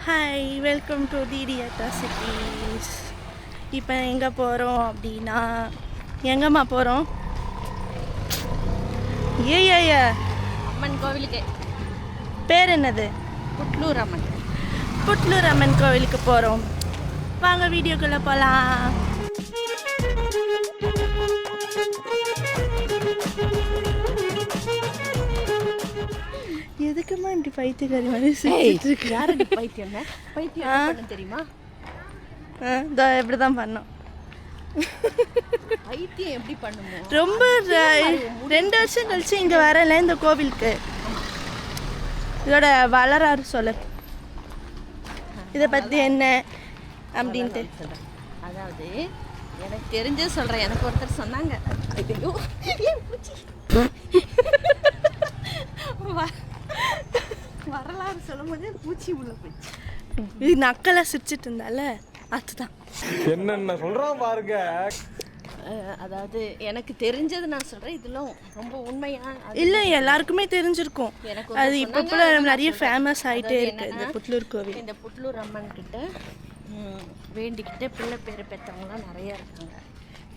Hi, welcome to TT atrocities. இப்போ எங்கே போகிறோம் அப்படின்னா, எங்கம்மா போகிறோம்? ஏ அம்மன் கோவிலுக்கு. பேர் என்னது? புட்லூர் அம்மன். புட்லூர் அம்மன் கோவிலுக்கு போகிறோம். வாங்க வீடியோக்குள்ளே போகலாம். எதுக்குமா இப்படி பைத்தியக்காரி மாதிரி சிரிச்சிட்டு இருக்கு? யாருக்கு பைத்தியம்? பைத்தியம் தெரியுமா? இதோ இப்படி தான் பண்ணோம். பைத்தியம் எப்படி பண்ணுமோ? ரொம்ப 2 வருஷம் கழிச்சு இங்கே வரல இந்த கோவிலுக்கு. இதோட வரலாறு சொல்ல, இதை பற்றி என்ன அப்படின்ட்டு. அதாவது எனக்கு தெரிஞ்சது சொல்கிறேன். எனக்கு ஒருத்தர் சொன்னாங்க, ஐயோ வரலாறு சொல்லும் போது பூச்சி உள்ள போச்சு. இது நக்கலா சிரிச்சிட்டு இருந்தால அதுதான். என்னென்ன சொல்றான் பாருங்க. அதாவது எனக்கு தெரிஞ்சது நான் சொல்கிறேன். இதெல்லாம் ரொம்ப உண்மையா இல்லை, எல்லாருக்குமே தெரிஞ்சிருக்கும். அது இப்போ கூட நிறைய ஃபேமஸ் ஆகிட்டே இருக்கு இந்த புட்லூர் கோவில். இந்த புட்லூர் அம்மன் கிட்ட வேண்டிக்கிட்டு பிள்ளை பேர் பெற்றவங்களாம் நிறையா இருக்காங்க.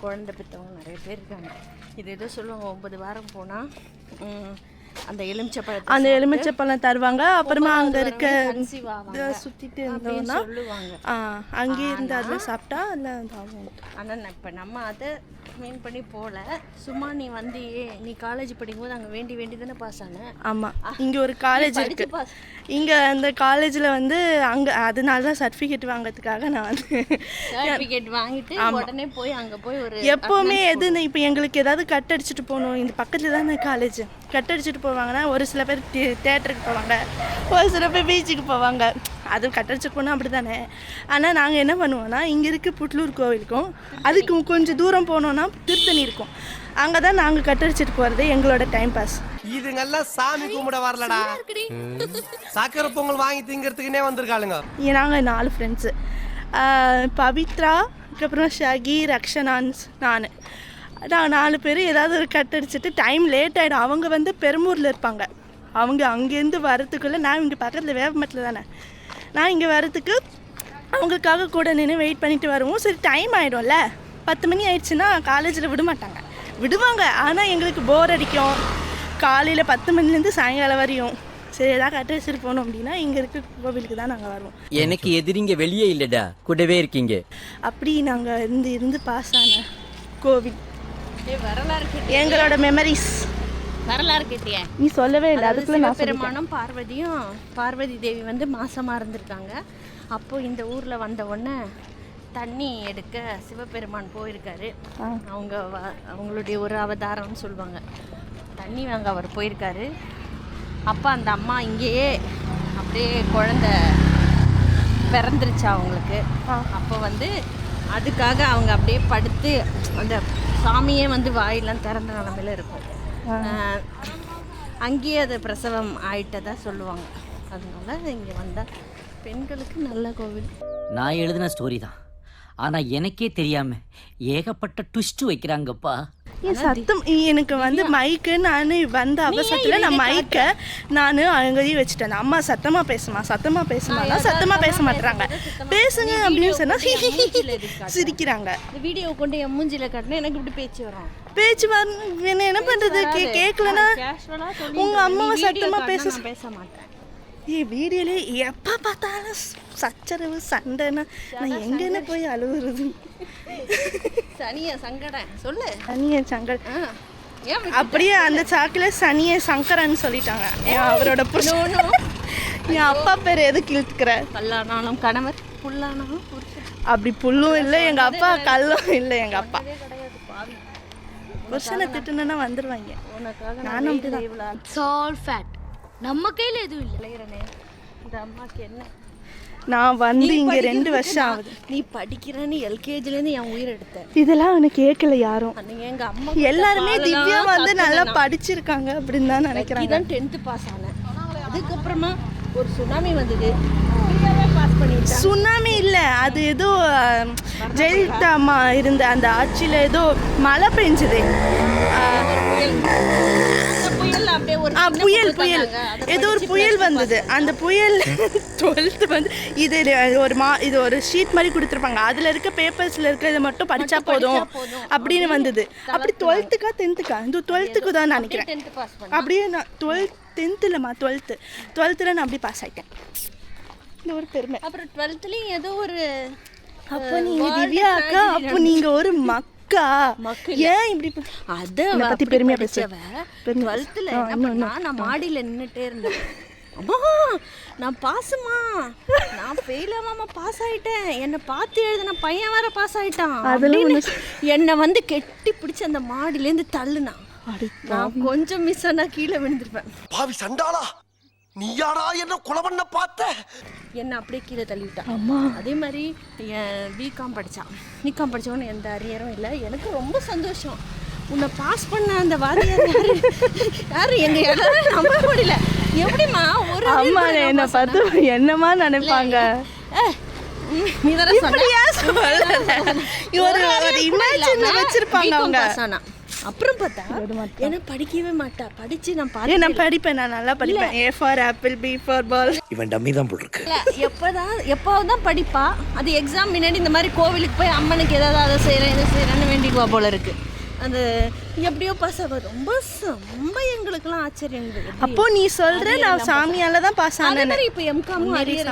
குழந்தை பெற்றவங்க நிறைய பேர் இருக்காங்க. இது எதோ சொல்லுவாங்க, 9 வாரம் போனால் அந்த எலுமிச்சப்பழம் தருவாங்க. அப்புறமா அங்கே இருக்க சுற்றிட்டு இருந்தோம்னா அங்கேயே இருந்து அதில் சாப்பிட்டா அதில் ஆகும். ஆனால் இப்போ நம்ம அதை மீன் பண்ணி போகல. சும்மா நீ வந்து நீ காலேஜ் படிக்கும்போது அங்கே வேண்டி தானே பாஸ் ஆனேன். ஆமாம், இங்கே ஒரு காலேஜ் இருக்கு. இங்கே அந்த காலேஜில் வந்து அங்கே அதனால தான் சர்டிஃபிகேட் வாங்கிறதுக்காக நான் வந்து சர்டிஃபிகேட் வாங்கிட்டு உடனே போய் அங்கே போய் ஒரு எப்போவுமே எதுன்னு இப்போ எங்களுக்கு ஏதாவது கட் அடிச்சுட்டு போகணும். இந்த பக்கத்தில் தான் காலேஜ். கட் அடிச்சுட்டு போவாங்கன்னா ஒரு சில பேர் தேட்டருக்கு போவாங்க, ஒரு சில பேர் பீச்சுக்கு போவாங்க. அது கட்டடிச்சு போனால் அப்படி தானே. ஆனால் நாங்கள் என்ன பண்ணுவோன்னா, இங்கே இருக்க புட்லூர் கோவிலுக்கும் அதுக்கு கொஞ்சம் தூரம் போனோன்னா திருத்தணி இருக்கும். அங்கே தான் நாங்கள் கட்டடிச்சிட்டு போகிறது எங்களோட டைம் பாஸ். இதுங்கெல்லாம் சாமி கும்பிட வரலடா, சக்கரை பொங்கல் வாங்கி திங்கிறதுக்குன்னே வந்திருக்காளுங்க. நாங்கள் 4 ஃப்ரெண்ட்ஸு, பவித்ரா, அதுக்கப்புறம் ஷகி, ரக்ஷனான்ஸ், நாங்கள் 4 பேர் ஏதாவது ஒரு கட்டடிச்சிட்டு டைம் லேட் ஆகிடும். அவங்க வந்து பெரம்பூரில் இருப்பாங்க. அவங்க அங்கேருந்து வரத்துக்குள்ளே நான் இங்கே பக்கத்தில் வேப்பமட்டில் தானே, நான் இங்கே வரத்துக்கு அவங்களுக்காக கூட நின்று வெயிட் பண்ணிட்டு வருவோம். சரி, டைம் ஆகிடும்ல, 10 மணி ஆயிடுச்சுன்னா காலேஜில் விடுவாங்க. ஆனால் எங்களுக்கு போர் அடிக்கும். காலையில் 10 மணிலேருந்து சாயங்காலம் வரையும். சரி, ஏதாவது கட்டடிச்சிட்டு போனோம் அப்படின்னா இங்கே இருக்க கோவிலுக்கு தான் நாங்கள் வருவோம். எனக்கு எதிரிங்க வெளியே இல்லைடா, கூடவே இருக்கீங்க. அப்படி நாங்கள் இருந்து பாஸ் ஆன கோவில் வரலாறு எங்களோட மெமரிஸ். வரலாறு கேட்டியா? நீ சொல்லவே இல்லை. அதுக்குள்ள பெருமானும் பார்வதி தேவி வந்து மாசமாக இருந்திருக்காங்க. அப்போது இந்த ஊரில் வந்த உடனே தண்ணி எடுக்க சிவபெருமான் போயிருக்காரு. அவங்களுடைய ஒரு அவதாரம்னு சொல்லுவாங்க. தண்ணி வாங்க அவர் போயிருக்காரு. அப்போ அந்த அம்மா இங்கேயே அப்படியே குழந்தை பிறந்துருச்சு அவங்களுக்கு. அப்போ வந்து அதுக்காக அவங்க அப்படியே படுத்து அந்த சாமியே வந்து வாயெல்லாம் திறந்த நிலமையில இருக்கும். அங்கேயே அது பிரசவம் ஆயிட்டதா சொல்லுவாங்க. அதனால இங்கே வந்தால் பெண்களுக்கு நல்ல கோவில். நான் எழுதின ஸ்டோரி தான், ஆனால் எனக்கே தெரியாமல் ஏகப்பட்ட ட்விஸ்ட் வைக்கிறாங்கப்பா. சத்தம் எனக்கு வந்து மைக்கு நான் வந்த அவசரத்தில் நான் மைக்கை நான் அங்கேயும் வச்சுட்டேன். அம்மா சத்தமாக பேச மாட்டேறாங்க. பேசுங்க அப்படின்னு சொன்னால் சிரிக்கிறாங்க. வீடியோ கொண்டு என் மூஞ்சில காட்டினா எனக்கு இப்படி பேச்சு வரும். என்ன பண்ணுறது? கேட்கலன்னா உங்கள் அம்மாவை சத்தமாக பேச மாட்டேன். வீடியோலே எப்போ பார்த்தாலும் சச்சரவு சண்டைன்னா நான் எங்கன்னு போய் அழுகுறது? சனிய சங்கடம் சொல்லு. சனிய சங்கடம் அப்படியே அந்த சாக்கில் சனிய சங்கரன்னு சொல்லிட்டாங்க. அவரோட என் அப்பா பேர் எதுக்கு இழுத்துக்கிற? கல்லானாலும் கணவர், புல்லானாலும் அப்படி புல்லும் இல்லை எங்கள் அப்பா, கல்லும் இல்லை எங்கள் அப்பா. புருஷனை திட்டுனா வந்துடுவாங்க. நானும் நம்ம கையில் எதுவும் இல்லை. இந்த அம்மாவுக்கு என்ன, நான் வந்து இங்கே 2 வருஷம் ஆகுது. நீ படிக்கிறேன்னு எல்கேஜிலேருந்து என் உயிர் எடுத்த. இதெல்லாம் அவனை கேட்கல யாரும். எங்கள் அம்மா எல்லாருமே திவ்யா வந்து நல்லா படிச்சிருக்காங்க அப்படின்னு தான் நினைக்கிறாங்க. இதான் 10th பாஸ் ஆனேன். அதுக்கப்புறமா ஒரு சுனாமி வந்தது, பாஸ் பண்ணிட்டேன். சுனாமி இல்லை, அது ஏதோ ஜெயலலிதா அம்மா இருந்த அந்த ஆட்சியில் ஏதோ மழை பெஞ்சுது. புயல் அப்படியே ஒரு புயல் ஏதோ ஒரு புயல் வந்தது. அந்த புயல் 12th வந்து இது ஒரு ஷீட் மாதிரி கொடுத்துருப்பாங்க. அதில் இருக்க பேப்பர்ஸில் இருக்கிறத மட்டும் படித்தா போதும் அப்படின்னு வந்தது. அப்படி 12th-க்கா 10th-க்கா? இந்த 12th-க்கு தான் நினைக்கிறேன். அப்படியே நான் 10th இல்லைம்மா 12th நான் அப்படி பாஸ் ஆகிட்டேன். இந்த ஒரு பெருமை. அப்புறம் 12th-லையும் ஏதோ ஒரு அப்போ நீங்கள் திவ்யா அக்கா, அப்போ நீங்கள் ஒரு மக்கா ஏன் இப்படி அதை பற்றி பெருமையாக பேசுவ? 12th-ல என்ன பண்ணா, நான் மாடியில் நின்றுட்டே இருந்தேன். அம்மா நான் பாஸுமா, நான் ஃபெயில் ஆகாம பாஸ் ஆகிட்டேன், என்னை பார்த்து எழுதின பையன் வேற பாஸ் ஆகிட்டான் அப்படின்னு என்னை வந்து கெட்டி பிடிச்சி அந்த மாடியிலேருந்து தள்ளுனான். நான் கொஞ்சம் மிஸ் ஆனா கீழே விழுந்திருப்பேன். பாவி சண்டாளா, நீ யாரா என்ன கொலை பண்ண பார்த்த? என்னை அப்படியே கீழே தள்ளிவிட்டான். அதே மாதிரி என் பிகாம் படித்தான். பிகாம் படித்தவொன்னு எந்த அரியரும் இல்லை. எனக்கு ரொம்ப சந்தோஷம். உன்னை பாஸ் பண்ண அந்த வாதியார் யாரு எங்கள் எல்லாரும் நம்ப முடியல. எப்படிம்மா ஒரு அம்மா என்னை பார்த்து என்னமா நினைப்பாங்க? அப்புறம் பார்த்தா என்ன படிக்கவே மாட்டா. படிச்சு நான் படிப்பேன், நான் நல்லா படிப்பேன். A for apple, B for ball. இவன் டம்மி தான் போல் இருக்கு. எப்போதான் தான் படிப்பா. அது எக்ஸாம் முன்னாடி இந்த மாதிரி கோவிலுக்கு போய் அம்மனுக்கு ஏதாவது அதை செய்கிறேன் இதை செய்கிறேன்னு வேண்டிக்குவா போல இருக்கு. அது எப்படியோ பாஸ் ஆகும். ரொம்ப எங்களுக்குலாம் ஆச்சரியம். அப்போ நீ சொல்ற நான் சாமியால தான் பாஸ் ஆனேன். இப்போ எம்காமும் அரியர்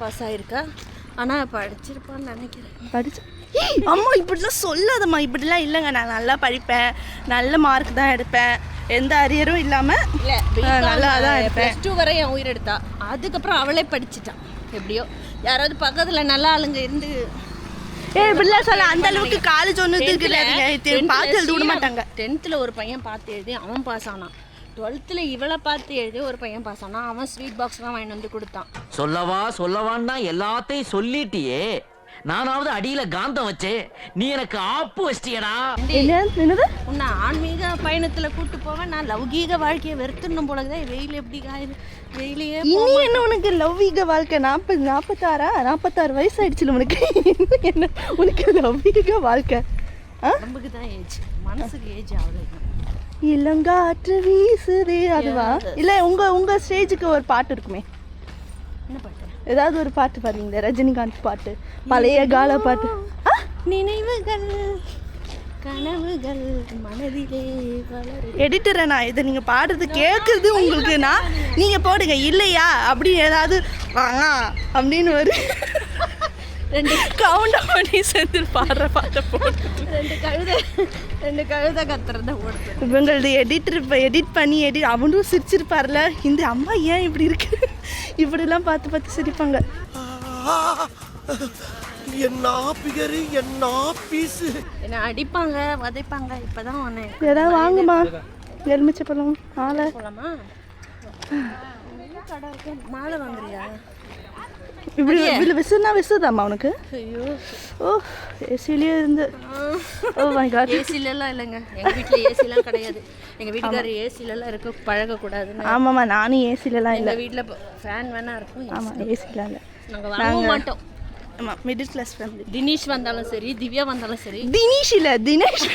பாஸ் ஆயிருக்கா. ஆனால் படிச்சிருப்பான்னு நினைக்கிறேன். அம்மா இப்படிலாம் சொல்லாதம்மா. இப்படிலாம் இல்லைங்க, நான் நல்லா படிப்பேன், நல்ல மார்க் தான் எடுப்பேன், எந்த அரியரும் இல்லாமல் நல்லா தான் எடுப்பேன். +2 வரை என் உயிர் எடுத்தா. அதுக்கப்புறம் அவளே படிச்சுட்டான். எப்படியோ யாராவது பக்கத்தில் நல்ல ஆளுங்க இருந்து இப்படிலாம் சொல்ல அந்த அளவுக்கு காலேஜ் ஒன்று பார்த்து எழுத விட மாட்டாங்க. 10th-ல ஒரு பையன் பார்த்து எழுதி அவன் பாஸ் ஆனான். 12th-ல இவளை பார்த்து எழுதி ஒரு பையன் பாஸ் ஆனான். அவன் ஸ்வீட் பாக்ஸ் தான் வாங்கிட்டு வந்து கொடுத்தான். சொல்லவான்னா எல்லாத்தையும் சொல்லிட்டியே. நானாவது அடியில காந்தம் வச்சே, நீ எனக்கு ஆப்பு வச்சிட்டியடா. உன்னை ஆன்மீக பயணத்துல கூட்டு போவேன். நான் லௌகீக வாழ்க்கையை வெறுத்துணும் போலதான். வெயில் எப்படி காயுது, வெயிலையே இனி என்ன உனக்கு லௌகீக வாழ்க்கை? 46 வயசு ஆயிடுச்சு உனக்கு. என்ன உனக்கு லௌகீக வாழ்க்கை? உடம்புக்கு தான் ஏஜ், மனசுக்கு ஏஜ் அவ்வளோ. இளங்காற்று வீசுதே அதுவா? இல்லை உங்க ஸ்டேஜுக்கு ஒரு பாட்டு இருக்குமே. என்ன பாட்டு? ஏதாவது ஒரு பாட்டு பாருங்க, ரஜினிகாந்த் பாட்டு, பழைய கால பாட்டு. நினைவுகள் கனவுகள் மனதிலே வளரும். எடிட்டரை நான் இதை நீங்கள் பாடுறது கேட்குறது உங்களுக்கு, நான் நீங்கள் போடுங்க. இல்லையா அப்படி ஏதாவது அப்படின்னு ஒரு 2 கவுண்ட் பண்ணி சேர்ந்து பாடுற பாட்டை போட்டு 2 கழுதை கத்துறத போடுது. இவங்களது எடிட்டர் இப்போ எடிட் பண்ணி அவனும் சிரிச்சிருப்பார்ல. இந்த அம்மா ஏன் இப்படி இருக்கு இப்படிலாம் பார்த்து சிரிப்பாங்க. என்ன பிகரு, என்ன பீஸு. என்ன அடிப்பாங்க, வதைப்பாங்க. இப்போதான் ஒன்று ஏதாவது வாங்குமா, எலுமிச்சை பழம், மாலை போலாமா? மாலை வாங்குறியா? இப்படி விசுதாம்மா உனக்கு? ஐயோ, ஓ ஏசிலேயே இருந்து. Oh my God. ஏசிலெல்லாம் இல்லைங்க, எங்கள் வீட்டில் ஏசிலாம் கிடையாது. எங்கள் வீட்டுக்காரர் ஏசிலெல்லாம் இருக்க பழகக்கூடாதுன்னு. ஆமாம்மா, நானும் ஏசிலலாம் இல்லை. எங்கள் வீட்டில் ஃபேன் வேணா இருக்கும். ஆமாம், ஏசிலாம் இல்லை. நாங்கள் வாங்க மாட்டோம். ஆமாம், மிடில் கிளாஸ் ஃபேமிலி. தினேஷ் வந்தாலும் சரி, திவ்யா வந்தாலும் சரி. தினேஷ் இல்லை, தினேஷ்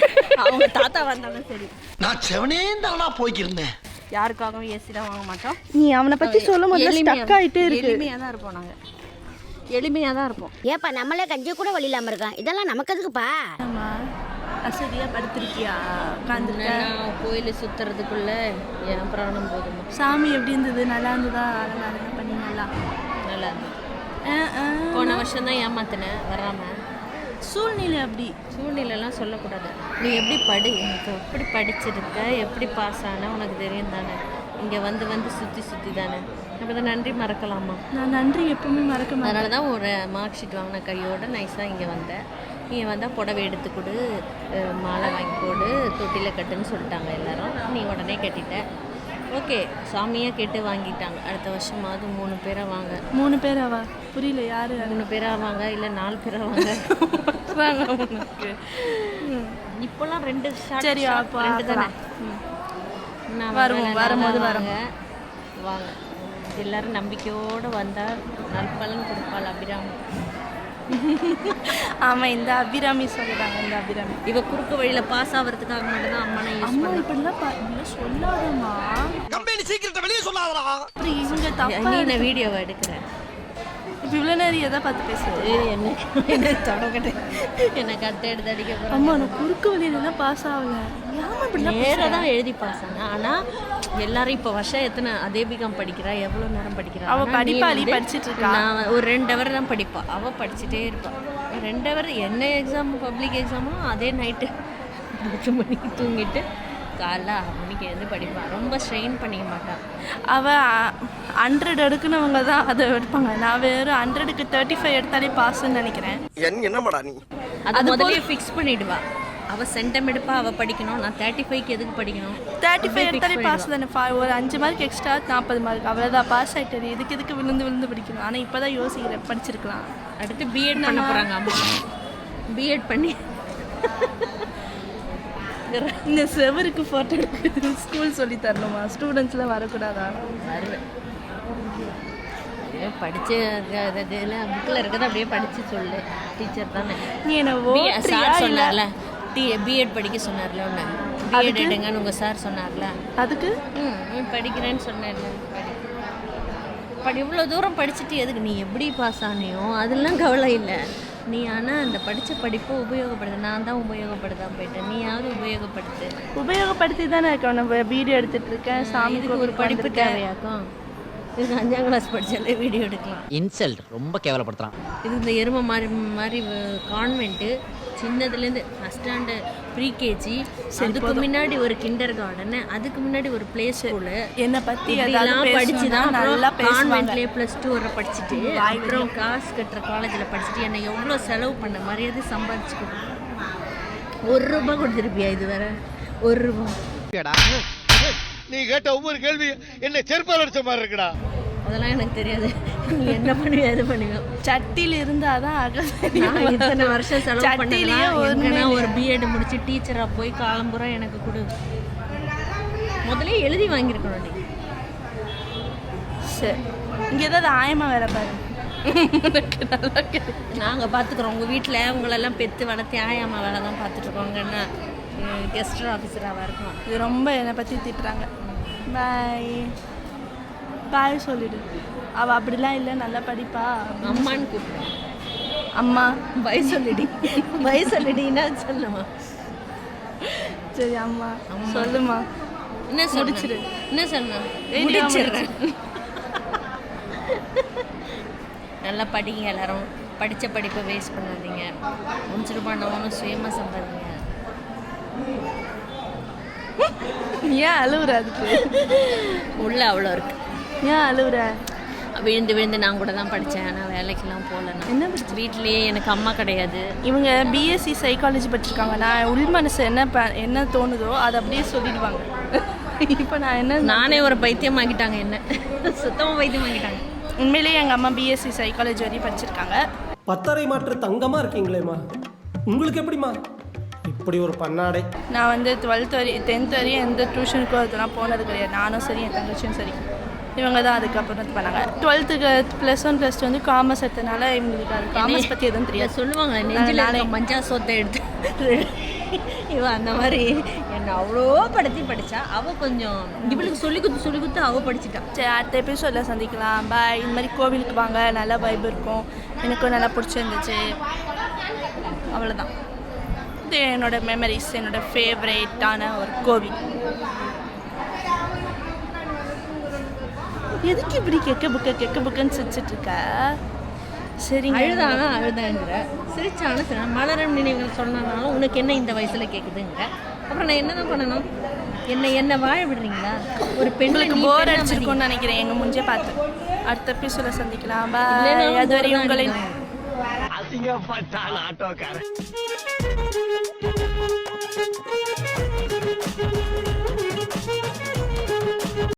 அவங்க தாத்தா வந்தாலும் சரி. நான் செவனே தானா போய்க்கிருந்தேன். யாருக்காகவும் ஏசிலாம் வாங்க மாட்டோம். நீ அவனை பற்றி சொல்லும் போது ஸ்டக் ஆகிட்டே இருக்கு. எளிமையாக தான் இருப்போம் நாங்கள், எளிமையாக தான் இருப்போம். ஏப்பா நம்மளே கஞ்சி கூட வழி இல்லாமல் இருக்கோம். இதெல்லாம் நமக்கு எதுக்குப்பா? அசதியாக படுத்திருக்கியா? உட்காந்துருக்கேன். கோயிலை சுற்றுறதுக்குள்ளே என் பிராணம் போதும். சாமி எப்படி இருந்தது? நல்லா இருந்ததா? அலங்காரம் பண்ணிங்களா? நல்லா இருந்தது. போன வருஷம் தான் ஏமாத்தினேன் வராமல். சூழ்நிலை அப்படி. சூழ்நிலைலாம் சொல்லக்கூடாது. நீ எப்படி எப்படி படிச்சிருக்க, எப்படி பாஸ் ஆன உனக்கு தெரியும் தானே. இங்கே வந்து சுற்றி தானே. அப்போ தான் நன்றி மறக்கலாமா? நான் நன்றி எப்பவுமே மறக்க மாட்டேன். அதனால தான் ஒரு மார்க் ஷீட் வாங்கின கையோடு நைஸாக இங்கே வந்தேன். இங்கே வந்தால் புடவை எடுத்து கொடு, மாலை வாங்கி போடு, தொட்டியில் கட்டுன்னு சொல்லிட்டாங்க எல்லாரும். நீ உடனே கட்டிட்ட. ஓகே, சாமியாக கேட்டு வாங்கிட்டாங்க. அடுத்த வருஷமாவது 3 பேரை வாங்க. 3 பேராவா? புரியல. யார்? 3 பேராக வாங்க, இல்லை 4 பேராக வாங்க. உனக்கு இப்போலாம் 2 சரி, 2 தானே. வரும்போது வாங்க. எல்லோரும் நம்பிக்கையோடு வந்தால் நற்பலன் கொடுப்பாள் அபிராமி. ஆமாம், இந்த அபிராமி சொல்லுறாங்க. இந்த அபிராமி இவ குறுக்கு வழியில் பாஸ் ஆகிறதுக்காக மட்டும்தான் அம்மானை யூஸ் அம்மா பண்ண. இப்படிலாம் சொல்லாதம்மா. கம்பெனி சீக்கிரத்தை வெளியே சொல்லாதடா. அப்புறம் இவங்க தப்பா நீ நான் வீடியோவை எடுக்கிறேன். இப்போ இவ்வளோ நேரம் எதை பார்த்து பேசுறது? என்ன தொடக்கட்டேன், என்னை கட்டை எடுத்து அடிக்க போகிறேன். அம்மா நான் குறுக்கு வழியிலலாம் பாஸ் ஆகல. ஏமா இப்படிலாம் நேராக தான் எழுதி பாஸ் ஆனேன். ஆனால் எல்லாரும் இப்போ வருஷம் எத்தனை அதே பிகாம் படிக்கிறா, எவ்வளோ நேரம் படிக்கிறா? அவ ஆனா நீ படிப்பாளி, வந்து படிச்சிட்டு இருக்கா. நான் ஒரு 2 ஹவர் தான் படிப்பா, அவள் படிச்சுட்டே இருப்பாள். 2 ஹவர் என்ன எக்ஸாம், பப்ளிக் எக்ஸாமும் அதே நைட்டு 8 மணிக்கு தூங்கிட்டு காலைல 6 மணிக்கு எழுந்து படிப்பாள். ரொம்ப ஸ்ட்ரெயின் பண்ணிக்க மாட்டாள். அவள் 100 எடுக்கணுவங்க தான் அதை எடுப்பாங்க. நான் வெறும் 100க்கு 35 எடுத்தாலே பாஸ்ன்னு நினைக்கிறேன். என்னமாடா நீ? அது முதலே ஃபிக்ஸ் பண்ணிடுவா. அவள் சென்டம் எடுப்பா, அவள் படிக்கணும். நான் 35க்கு எதுக்கு படிக்கணும்? 35 எடுத்தாலே பாஸ் தானே. ஒரு 5 மார்க் எக்ஸ்ட்ரா 40 மார்க் அவ்வளோதான், பாஸ் ஆகிட்டது. இதுக்கு விழுந்து விழுந்து படிக்கணும். ஆனால் இப்போ தான் யோசிக்கிறேன், படிச்சிருக்கலாம். அடுத்து பிஎட் பண்ண போகிறாங்க அம்மா. பிஎட் பண்ணி இந்த செவருக்கு ஃபோட்டோ எடுக்கிறது ஸ்கூல் சொல்லி தரணுமா? ஸ்டூடெண்ட்ஸ்லாம் வரக்கூடாதா? வருவேன். படித்து புக்கில் இருக்கிறத அப்படியே படித்து சொல்லு. டீச்சர் தானே. நீ என்ன சார் சொன்னார்ல, பிஎட் படிக்க சொன்னார்ல, ஒன்று பிஎட் எடுங்கன்னு உங்கள் சார் சொன்னார்ல. அதுக்கு படிக்கிறேன்னு சொன்னேன்ல. இவ்வளோ தூரம் படிச்சுட்டு எதுக்கு? நீ எப்படி பாஸ் ஆனியோ அதெல்லாம் கவலை இல்லை. நீ ஆனால் அந்த படித்த படிப்பை உபயோகப்படுத்து. நான் தான் உபயோகப்படுத்தாம போயிட்டேன். நீயாவது உபயோகப்படுத்தி தானே இருக்கேன். நம்ம வீடியோ எடுத்துகிட்டு இருக்கேன். இதுக்கு ஒரு படிப்பு தேவையாக்கும். இதுக்கு 5ஆம் கிளாஸ் படித்தாலே வீடியோ எடுக்கலாம். இன்சல்ட் ரொம்ப கேவலப்படுத்துறான். இது இந்த எருமை மாதிரி கான்வென்ட்டு. சின்னதுலேருந்து ஃபஸ்ட் ஸ்டாண்டு, ப்ரீகேஜி, அதுக்கு முன்னாடி ஒரு கிண்டர் கார்டனு, அதுக்கு முன்னாடி ஒரு ப்ளே ஸ்கூலு. என்னை பற்றி எல்லாம் படித்து தான் நல்லா கான்வென்ட்லேயே +2 வரை படிச்சுட்டு அப்புறம் காசு கட்டுற காலேஜில் படிச்சுட்டு என்னை எவ்வளோ செலவு பண்ண மரியாதை சம்பாதிச்சுக்கோ. ₹1 கொடுத்துருப்பியா இது வேற? ₹1. நீ கேட்ட ஒவ்வொரு கேள்வி என்ன செருப்பால் அடிச்ச மாதிரி இருக்குடா. அதெல்லாம் எனக்கு தெரியாது. நீ என்ன பண்ணுவியா, எது பண்ணுவேன்? சட்டியில் இருந்தால் தான் நான் இத்தனை வருஷம் செலவு பண்ணேன்னா ஒரு பிஎட் முடிச்சு டீச்சராக போய் காலம்புறா எனக்கு கொடு. முதல்ல எழுதி வாங்கியிருக்கணும் நீ. சரி, இங்கே ஏதாவது ஆயமாக வேலை பாரு. நாங்கள் பார்த்துக்குறோம். உங்கள் வீட்டில் உங்களெல்லாம் பெற்று வளர்த்தி ஆயாமா வேலை தான் பார்த்துட்ருக்கோங்கன்னா கெஸ்ட் ஆஃபீஸராக இருக்கும். இது ரொம்ப என்னை பற்றி திட்டுறாங்க. பாய் சொல்லிடு. அவள் அப்படிலாம் இல்லை, நல்லா படிப்பா. அம்மான்னு கூப்பிடுறேன். அம்மா பை சொல்லிடி. பை சொல்லிடின்னா சொல்லுமா? சரி அம்மா சொல்லுமா. என்ன முடிச்சிரு. என்ன சொன்னா? முடிச்சிடுறேன். நல்லா படிங்க எல்லாரும். படித்த படிப்பை வேஸ்ட் பண்ணாதீங்க. ₹5 சுயமாக சம்பாதிங்க. ஏன் அழுவுற? அதுக்கு உள்ள அவ்வளோ இருக்கு. ஏன் அழுவுற? விழுந்து நான் கூட தான் படித்தேன். ஆனால் வேலைக்கெல்லாம் போகலன்னா. என்ன வீட்லேயே எனக்கு அம்மா கிடையாது. இவங்க பிஎஸ்சி சைக்காலஜி படிச்சிருக்காங்க. நான் உள் மனசு என்ன தோணுதோ அதை அப்படியே சொல்லிடுவாங்க. இப்போ நான் நானே ஒரு பைத்தியம் ஆகிட்டாங்க. என்ன சுத்தமாக பைத்தியம் ஆகிட்டாங்க. உண்மையிலேயே எங்கள் அம்மா பிஎஸ்சி சைக்காலஜி வரையும் படிச்சிருக்காங்க. 10.5 மாற்று தங்கமாக இருக்கீங்களேம்மா. உங்களுக்கு எப்படிம்மா இப்படி ஒரு பன்னாடை? நான் வந்து 12th வரையும் 10th வரையும் எந்த டியூஷனுக்கோ அதெல்லாம் போனது கிடையாது. நானும் சரி, என் தங்கச்சியும் சரி. இவங்க தான் அதுக்கப்புறம் இது பண்ணாங்க. 12th +1 +2 வந்து காமர்ஸ் எடுத்தனால இவங்களுக்கு அது காமர்ஸ் பற்றி எதுவும் தெரியாது. சொல்லுவாங்க நெஞ்சில் மஞ்சா சோத்தை எடுத்து இவன் அந்த மாதிரி என்னை அவ்வளோ படித்தா. அவள் கொஞ்சம் இவளுக்கு சொல்லி கொடுத்து அவள் படிச்சுட்டான். சரி, அடுத்த எபிசோடில் சந்திக்கலாம். பாய். இந்த மாதிரி கோவிலுக்கு வாங்க, நல்லா வைப் இருக்கும். எனக்கும் நல்லா பிடிச்சிருந்துச்சு. அவ்வளோதான். இது என்னோட மெமரிஸ், என்னோட ஃபேவரேட்டான ஒரு கோவில். எதுக்கு இப்படி கெக்க புக்குன்னு சிரிச்சிட்டு இருக்க? சரி, அழுதாங்கிற சிரிச்சாலும் சரி. மலரும் நினைவுகள் சொன்னாலும் உனக்கு என்ன இந்த வயசில் கேட்குதுங்கிற. அப்புறம் நான் என்ன தான் பண்ணணும்? என்ன வாழ விடுறீங்களா? ஒரு பெண்களுக்கு போர் அடிச்சிருக்கும்னு நினைக்கிறேன் எங்கள் முஞ்சே பார்த்து. அடுத்த எபிசோட சந்திக்கலாம். பாய். அதுவரை உங்களை அசிங்கப்பட்டான் ஆட்டோக்காரன்.